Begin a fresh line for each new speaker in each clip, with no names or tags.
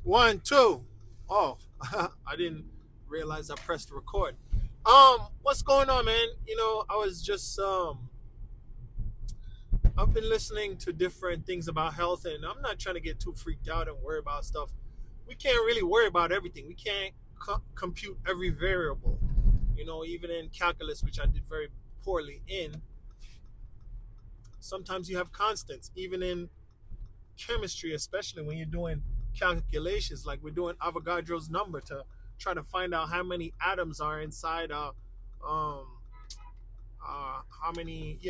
One, two. Oh, I didn't realize I pressed record. What's going on, man? I was just I've been listening to different things about health, and I'm not trying to get too freaked out and worry about stuff. We can't really worry about everything. We can't compute every variable. Even in calculus, which I did very poorly in, sometimes you have constants. Even in chemistry, especially when you're doing calculations, like we're doing Avogadro's number to try to find out how many atoms are inside um how many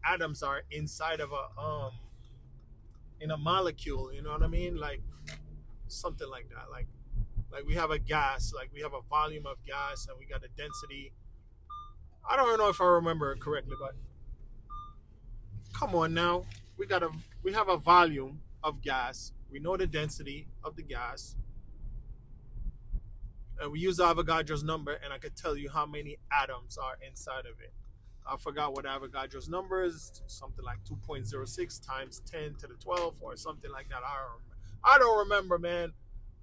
atoms are inside of a in a molecule, you know what I mean? Like something like that. Like we have a gas, like we have a volume of gas and we got a density. I don't know if I remember it correctly, but come on now. We have a volume of gas. We know the density of the gas, and we use Avogadro's number, and I could tell you how many atoms are inside of it. I forgot what Avogadro's number is, something like 2.06 times 10 to the 12 or something like that. I don't remember, man.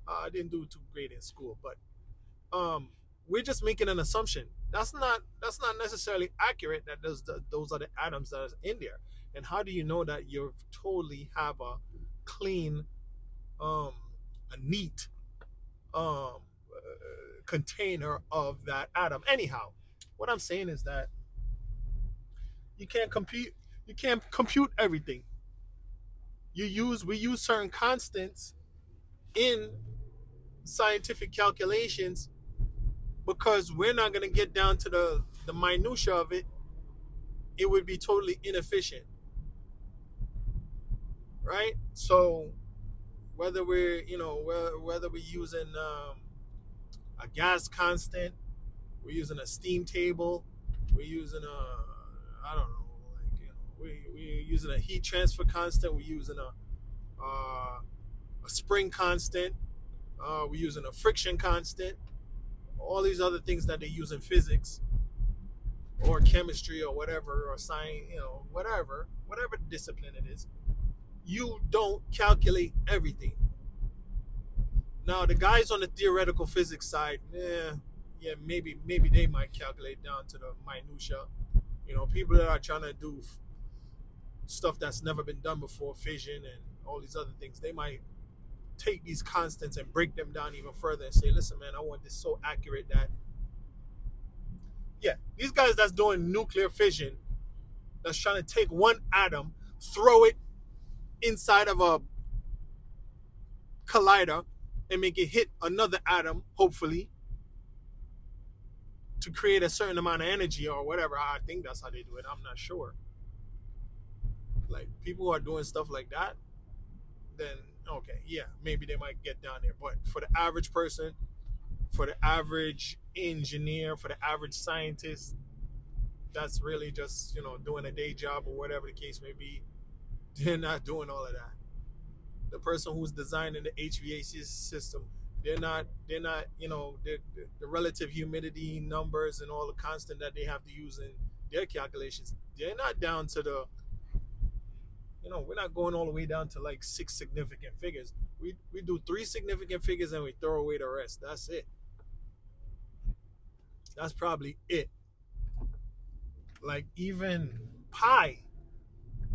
I didn't do too great in school, but um, we're just making an assumption. That's not necessarily accurate. That those are the atoms that are in there. And how do you know that you totally have a clean, um, a neat container of that atom? Anyhow, what I'm saying is that you can't compute everything. We use certain constants in scientific calculations because we're not going to get down to the minutia of it. It would be totally inefficient, right? So whether we're using a gas constant, we're using a steam table, we're using I don't know, like we're using a heat transfer constant, we're using a spring constant, we're using a friction constant, all these other things that they use in physics or chemistry or whatever, or science, whatever discipline it is. You don't calculate everything. Now, the guys on the theoretical physics side, yeah, maybe they might calculate down to the minutia. People that are trying to do stuff that's never been done before, fission and all these other things, they might take these constants and break them down even further and say, listen, man, I want this so accurate that, yeah, these guys that's doing nuclear fission, that's trying to take one atom, throw it inside of a collider and make it hit another atom, hopefully, to create a certain amount of energy or whatever. I think that's how they do it. I'm not sure. Like, people who are doing stuff like that, then okay, yeah, maybe they might get down there. But for the average person, for the average engineer, for the average scientist, that's really just doing a day job or whatever the case may be. They're not doing all of that. The person who's designing the HVAC system, the relative humidity numbers and all the constant that they have to use in their calculations, they're not down to we're not going all the way down to like 6 significant figures. We do 3 significant figures and we throw away the rest. That's it. That's probably it. Like even pi.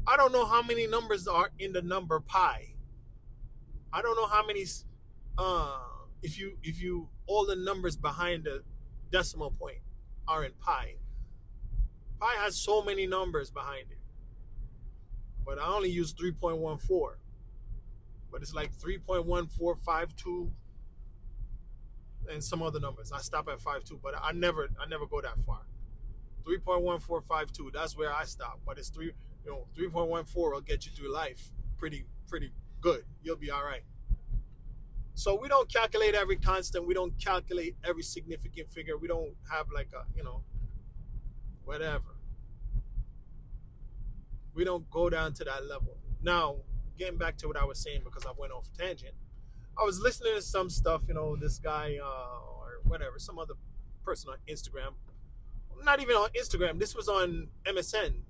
I don't know how many numbers are in the number pi. I don't know how many if you all the numbers behind the decimal point are in pi. Pi has so many numbers behind it. But I only use 3.14. But it's like 3.1452 and some other numbers. I stop at 52, but I never go that far. 3.1452, that's where I stop. But it's 3.14 will get you through life pretty good. You'll be all right. So we don't calculate every constant. We don't calculate every significant figure. We don't have like whatever. We don't go down to that level. Now, getting back to what I was saying, because I went off tangent. I was listening to some stuff, this guy or whatever, some other person on Instagram. Not even on Instagram. This was on MSN.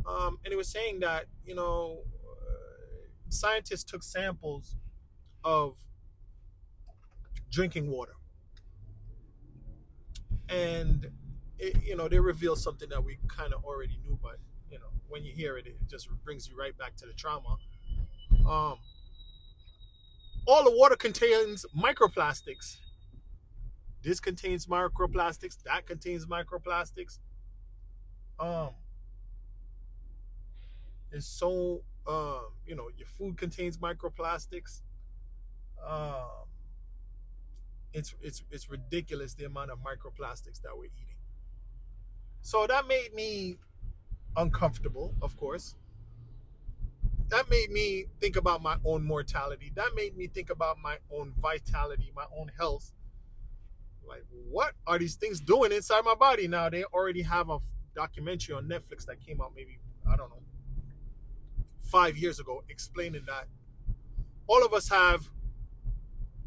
And it was saying that, scientists took samples of drinking water. And they reveal something that we kind of already knew, but when you hear it, it just brings you right back to the trauma. Um, all the water contains microplastics. This contains microplastics. That contains microplastics. Um, it's so your food contains microplastics. Um, it's ridiculous the amount of microplastics that we're eating. So that made me uncomfortable, of course. That made me think about my own mortality. That made me think about my own vitality, my own health. Like, what are these things doing inside my body? Now, they already have a documentary on Netflix that came out maybe, I don't know, 5 years ago, explaining that all of us have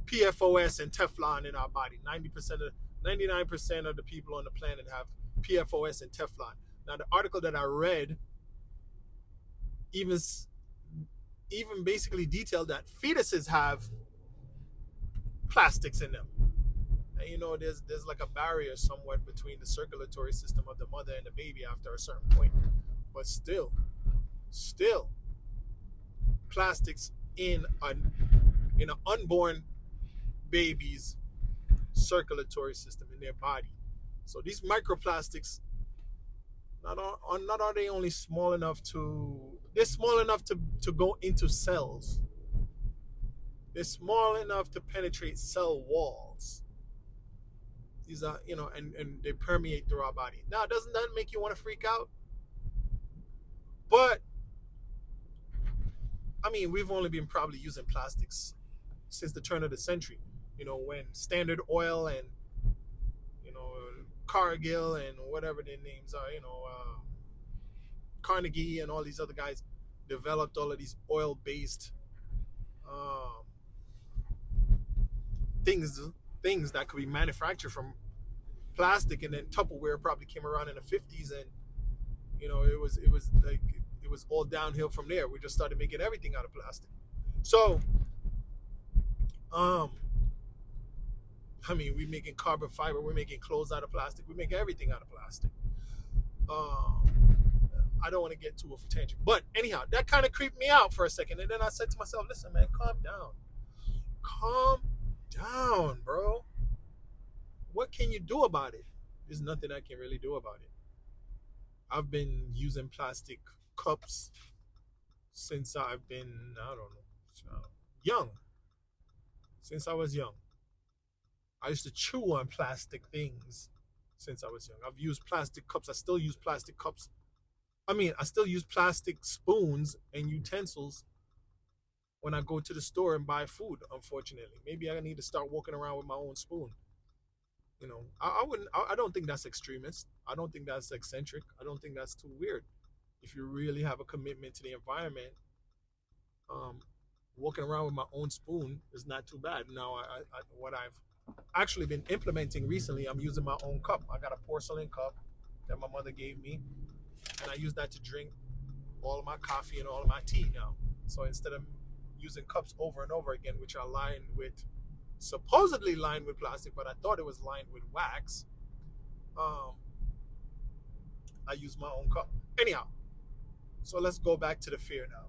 PFOS and Teflon in our body. 99% of the people on the planet have PFOS and Teflon. Now, the article that I read even basically detailed that fetuses have plastics in them. And there's like a barrier somewhat between the circulatory system of the mother and the baby after a certain point. But still, plastics in an unborn baby's circulatory system in their body. So these microplastics, not are they only small enough they're small enough to go into cells. They're small enough to penetrate cell walls. These are, and they permeate through our body. Now, doesn't that make you want to freak out? But, I mean, we've only been probably using plastics since the turn of the century. When Standard Oil and, Cargill and whatever their names are, Carnegie and all these other guys developed all of these oil-based um, things that could be manufactured from plastic, and then Tupperware probably came around in the 50s, and it was all downhill from there. We just started making everything out of plastic. So, we're making carbon fiber, we're making clothes out of plastic, we make everything out of plastic. I don't want to get too off a tangent, but anyhow, that kind of creeped me out for a second, and then I said to myself, "Listen, man, calm down, bro. What can you do about it? There's nothing I can really do about it. I've been using plastic cups since I've been, I don't know, young. Since I was young. I used to chew on plastic things since I was young. I've used plastic cups. I still use plastic cups. I still use plastic spoons and utensils when I go to the store and buy food, unfortunately. Maybe I need to start walking around with my own spoon. I don't think that's extremist. I don't think that's eccentric. I don't think that's too weird. If you really have a commitment to the environment, um, walking around with my own spoon is not too bad. Now, what I've actually been implementing recently, I'm using my own cup. I got a porcelain cup that my mother gave me, and I use that to drink all of my coffee and all of my tea now. So instead of using cups over and over again, which are supposedly lined with plastic, but I thought it was lined with wax, I use my own cup. Anyhow, so let's go back to the fear now.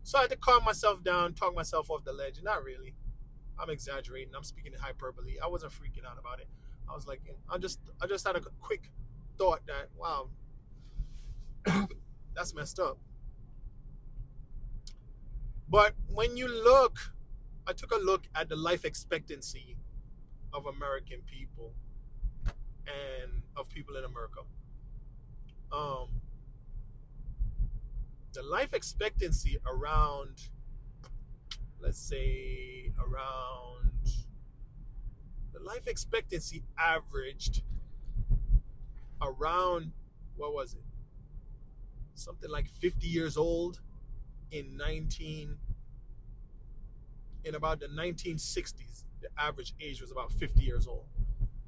So I had to calm myself down, talk myself off the ledge. Not really. I'm exaggerating. I'm speaking in hyperbole. I wasn't freaking out about it. I was like, I just had a quick thought that, wow, that's messed up. But when you look, I took a look at the life expectancy of American people and of people in America. The life expectancy around, let's say, the life expectancy averaged around, what was it? Something like 50 years old in about the 1960s. The average age was about 50 years old.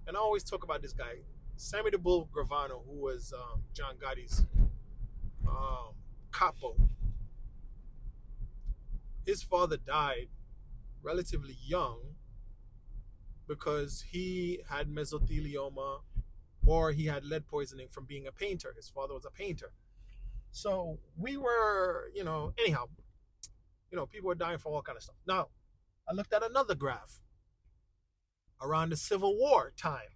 And I always talk about this guy, Sammy the Bull Gravano, who was John Gotti's capo. His father died relatively young, because he had mesothelioma or he had lead poisoning from being a painter. His father was a painter. So we were, anyhow, people were dying for all kind of stuff. Now, I looked at another graph around the Civil War time,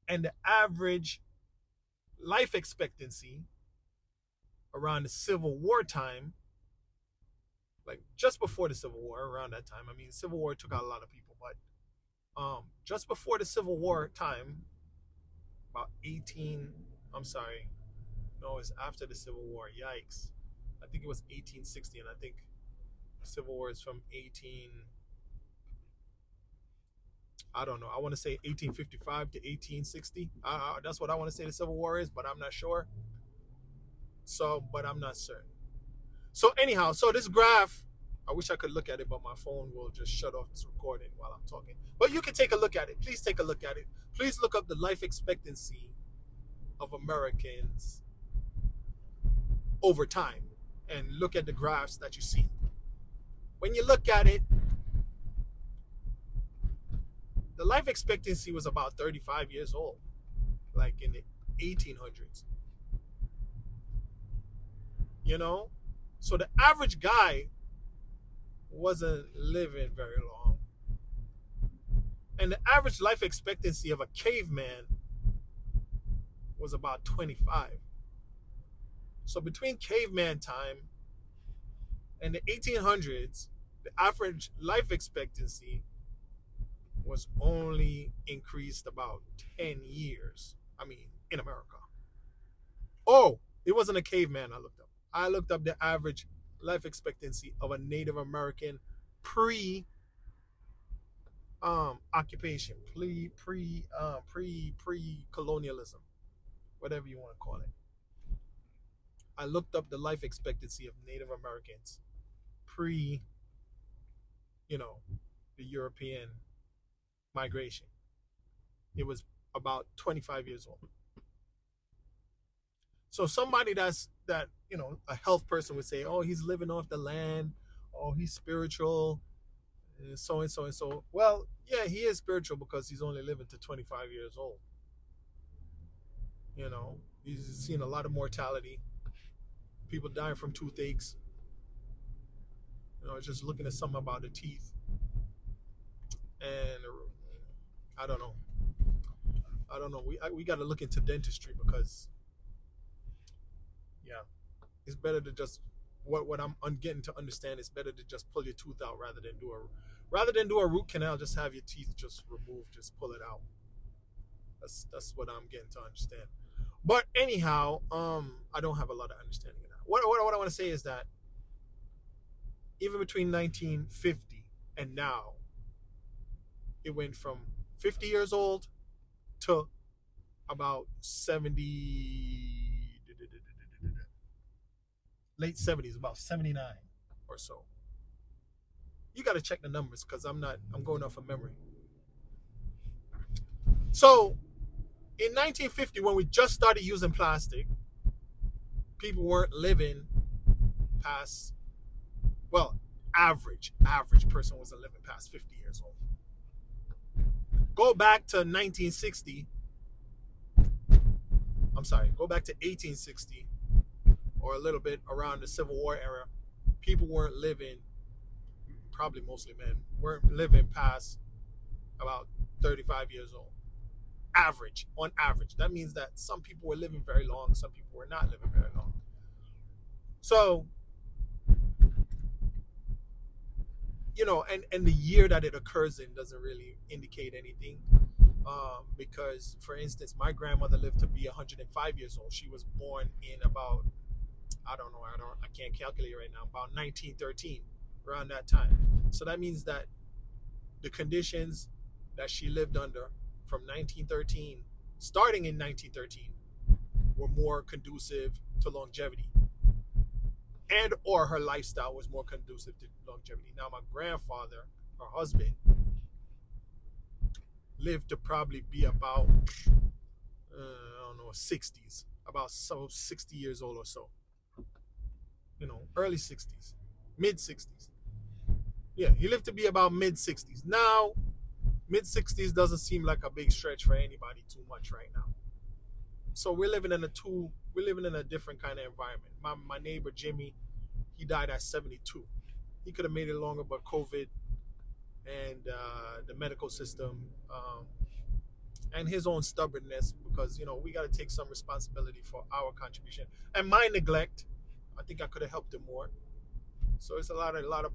and the average life expectancy around the Civil War time, like just before the Civil War, around that time. I mean, the Civil War took out a lot of people, but just before the Civil War time, about 18, I'm sorry, no, it's after the Civil War. Yikes. I think it was 1860, and I think the Civil War is from 18, I don't know. I want to say 1855 to 1860. That's what I want to say the Civil War is, but I'm not sure. So, but I'm not certain. So anyhow, so this graph, I wish I could look at it, but my phone will just shut off its recording while I'm talking. But you can take a look at it. Please take a look at it. Please look up the life expectancy of Americans over time and look at the graphs that you see. When you look at it, the life expectancy was about 35 years old, like in the 1800s. So the average guy wasn't living very long. And the average life expectancy of a caveman was about 25. So between caveman time and the 1800s, the average life expectancy was only increased about 10 years. I mean, in America. Oh, it wasn't a caveman I looked up. I looked up the average life expectancy of a Native American pre occupation, pre colonialism, whatever you want to call it. I looked up the life expectancy of Native Americans pre, the European migration. It was about 25 years old. So somebody that a health person would say, oh, he's living off the land, oh, he's spiritual, so and so and so. Well, yeah, he is spiritual because he's only living to 25 years old. He's seen a lot of mortality, people dying from toothaches. Just looking at something about the teeth, and I don't know. We got to look into dentistry because, yeah, it's better to just what I'm getting to understand. It's better to just pull your tooth out rather than do a root canal. Just have your teeth just removed, just pull it out. That's what I'm getting to understand. But anyhow, I don't have a lot of understanding of that. What I want to say is that even between 1950 and now, it went from 50 years old to about 70, late 70s, about 79 or so. You got to check the numbers because I'm going off of memory. So in 1950, when we just started using plastic, people weren't living past, well, average person wasn't living past 50 years old. Go back to 1860, or a little bit around the Civil War era. People weren't living, probably mostly men, weren't living past about 35 years old. On average. That means that some people were living very long, some people were not living very long. So, and the year that it occurs in doesn't really indicate anything. Because, for instance, my grandmother lived to be 105 years old. She was born in about, I can't calculate right now, about 1913, around that time. So that means that the conditions that she lived under from 1913, starting in 1913, were more conducive to longevity, and or her lifestyle was more conducive to longevity. Now, my grandfather, her husband, lived to probably be about, 60s, about 60 years old or so. Early 60s, mid 60s. Yeah, he lived to be about mid 60s. Now, Mid 60s doesn't seem like a big stretch for anybody too much right now. So we're living in a different kind of environment. My neighbor Jimmy, he died at 72. He could have made it longer, but COVID and the medical system, and his own stubbornness, because we got to take some responsibility for our contribution and my neglect. I think I could have helped him more. So it's a lot of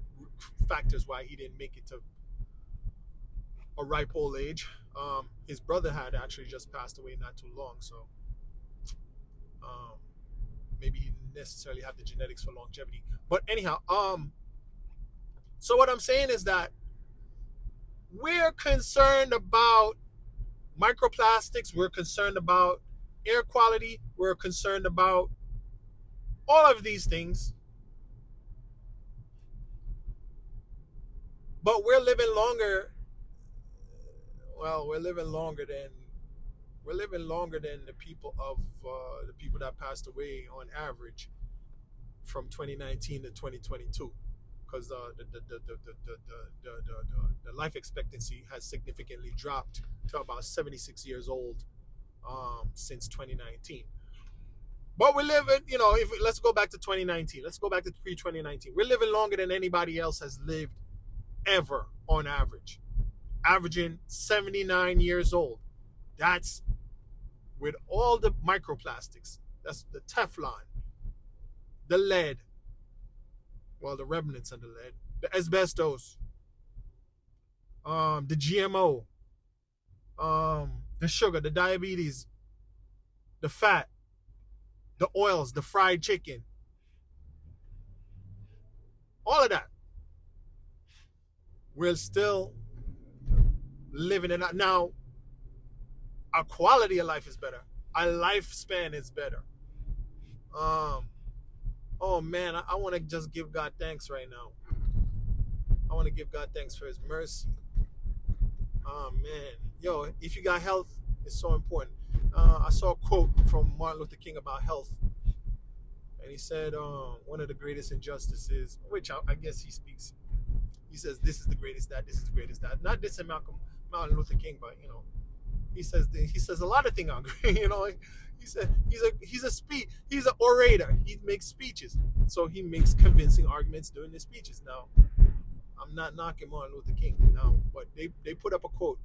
factors why he didn't make it to a ripe old age. His brother had actually just passed away not too long, so um, maybe he didn't necessarily have the genetics for longevity. But anyhow, so what I'm saying is that we're concerned about microplastics, we're concerned about air quality, we're concerned about all of these things, but we're living longer. Well, we're living longer than the people that passed away on average from 2019 to 2022, because the life expectancy has significantly dropped to about 76 years old since 2019. But we're living, if let's go back to 2019, let's go back to pre-2019. We're living longer than anybody else has lived ever on average, averaging 79 years old. That's with all the microplastics. That's the Teflon, the lead, well, the remnants of the lead, the asbestos, the GMO, the sugar, the diabetes, the fat, the oils, the fried chicken, all of that. We're still living it out. Now, our quality of life is better. Our lifespan is better. Oh man, I want to just give God thanks right now. I want to give God thanks for his mercy. Oh man. Yo, if you got health, it's so important. I saw a quote from Martin Luther King about health. And he said, one of the greatest injustices, which I guess he speaks, he says, this is the greatest that, this is the greatest that. Not this in Martin Luther King, but he says a lot of things. He said he's an orator. He makes speeches, so he makes convincing arguments during his speeches. Now, I'm not knocking Martin Luther King now, but they put up a quote.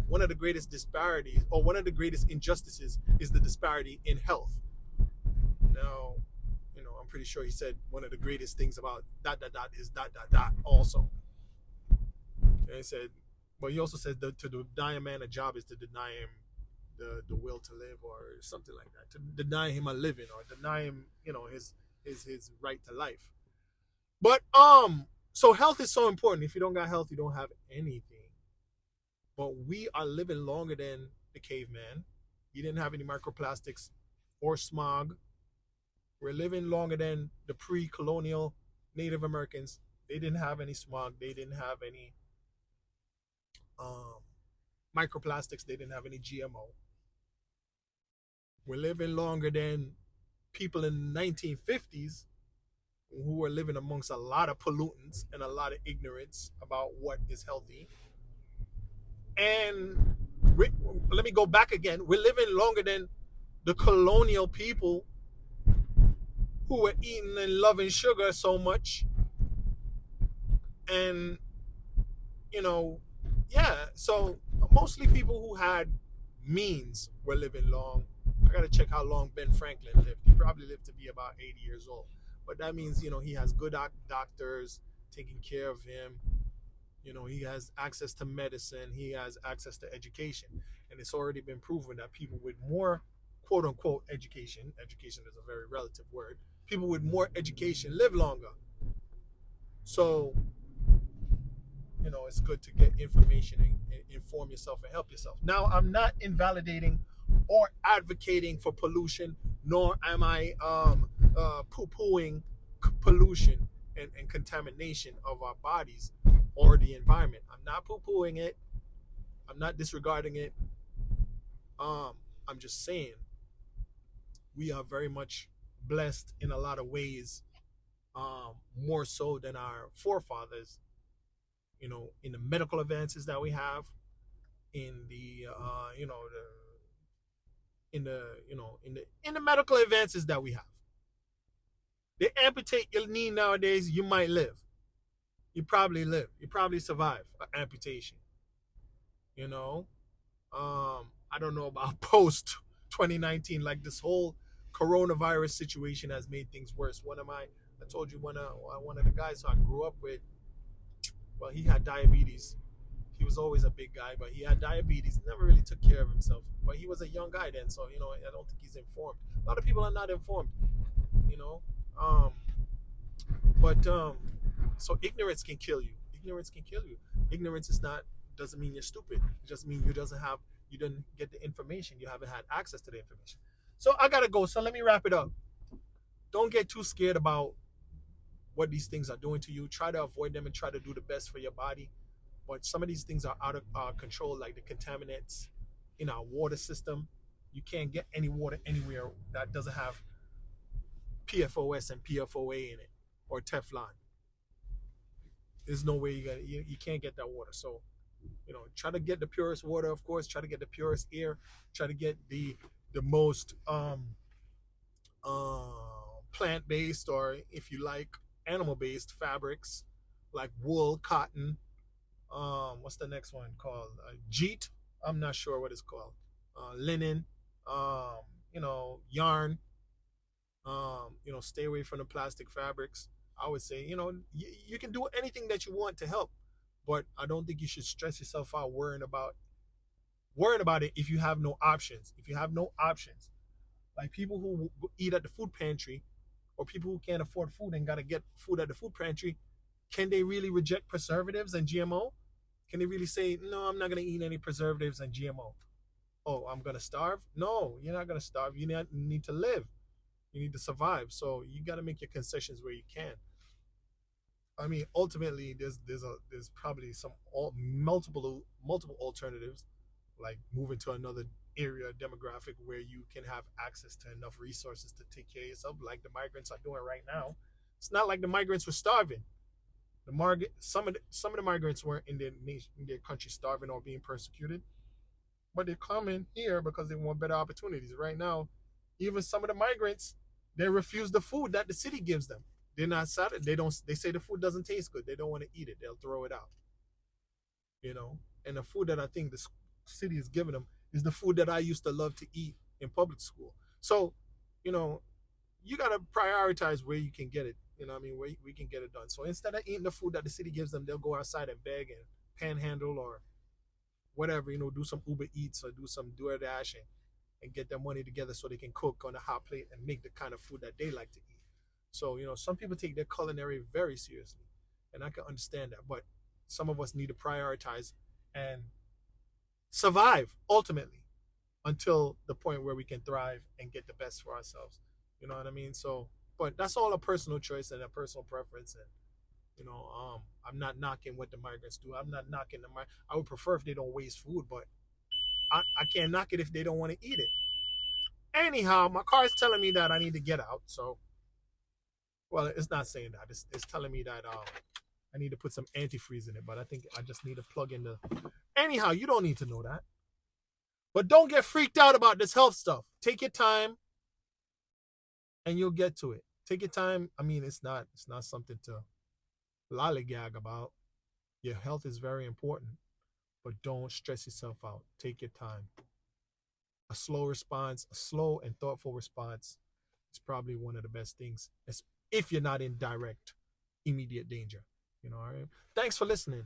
One of the greatest disparities, or one of the greatest injustices, is the disparity in health. Now, I'm pretty sure he said one of the greatest things about ... is ... also. And he said, but he also said that to deny a man a job is to deny him the will to live, or something like that. To deny him a living, or deny him, his right to life. But so health is so important. If you don't got health, you don't have anything. But we are living longer than the caveman. He didn't have any microplastics or smog. We're living longer than the pre-colonial Native Americans. They didn't have any smog. They didn't have any microplastics. They didn't have any GMO. We're living longer than people in the 1950s who were living amongst a lot of pollutants and a lot of ignorance about what is healthy. And let me go back again. We're living longer than the colonial people who were eating and loving sugar so much. And, so mostly people who had means were living long. I got to check how long Ben Franklin lived. He probably lived to be about 80 years old. But that means, he has good doctors taking care of him. He has access to medicine. He has access to education. And it's already been proven that people with more quote unquote education is a very relative word, people with more education live longer. So, it's good to get information and inform yourself and help yourself. Now, I'm not invalidating or advocating for pollution, nor am I poo-pooing pollution and contamination of our bodies or the environment. I'm not poo-pooing it. I'm not disregarding it. I'm just saying we are very much blessed in a lot of ways, more so than our forefathers, in the medical advances that we have, in the in the medical advances that we have. They amputate your knee nowadays, you might live. You probably live. You probably survive an amputation. You know, I don't know about post 2019. Like this whole coronavirus situation has made things worse. I told you one of the guys who I grew up with. Well, he had diabetes. He was always a big guy, but he had diabetes. Never really took care of himself. But he was a young guy then, so I don't think he's informed. A lot of people are not informed. You know, um, but so ignorance can kill you. Ignorance can kill you. Ignorance is not doesn't mean you're stupid. It just means you didn't get the information. You haven't had access to the information. So I gotta go. So let me wrap it up. Don't get too scared about what these things are doing to you. Try to avoid them and try to do the best for your body. But some of these things are out of control, like the contaminants in our water system. You can't get any water anywhere that doesn't have PFOS and PFOA in it or Teflon. There's no way you can't get that water. So try to get the purest water, of course. Try to get the purest air. Try to get the most uh, plant based, or if you like, animal based fabrics like wool, cotton. What's the next one called? Jeet. I'm not sure what it's called. Linen. Yarn. Stay away from the plastic fabrics. I would say, you can do anything that you want to help, but I don't think you should stress yourself out worrying about it if you have no options. If you have no options, like people who eat at the food pantry, or people who can't afford food and gotta get food at the food pantry, can they really reject preservatives and GMO? Can they really say, no, I'm not gonna eat any preservatives and GMO? Oh, I'm gonna starve? No, you're not gonna starve. You need to live. You need to survive. So you got to make your concessions where you can. I mean, ultimately, there's probably multiple alternatives, like moving to another area demographic where you can have access to enough resources to take care of yourself, like the migrants are doing right now. It's not like the migrants were starving. Some of the migrants weren't in their country starving or being persecuted, but they're coming here because they want better opportunities. Right now, even some of the migrants, they refuse the food that the city gives them. They're not satisfied. They say the food doesn't taste good. They don't want to eat it. They'll throw it out. And the food that I think the city is giving them is the food that I used to love to eat in public school. So, you know, you got to prioritize where you can get it. What I mean? Where we can get it done. So instead of eating the food that the city gives them, they'll go outside and beg and panhandle or whatever, do some Uber Eats or do some DoorDash and get their money together so they can cook on a hot plate and make the kind of food that they like to eat. So, some people take their culinary very seriously, and I can understand that. But some of us need to prioritize and survive ultimately until the point where we can thrive and get the best for ourselves. You know what I mean? So, but that's all a personal choice and a personal preference. And I'm not knocking what the migrants do. I'm not knocking them. I would prefer if they don't waste food, but I can't knock it if they don't want to eat it. Anyhow, my car is telling me that I need to get out. So, well, it's not saying that. It's telling me that I need to put some antifreeze in it, but I think I just need to plug in the. Anyhow, you don't need to know that. But don't get freaked out about this health stuff. Take your time, and you'll get to it. Take your time. I mean, it's not something to lollygag about. Your health is very important, but don't stress yourself out. Take your time. A slow and thoughtful response is probably one of the best things, if you're not in direct, immediate danger. All right. Thanks for listening.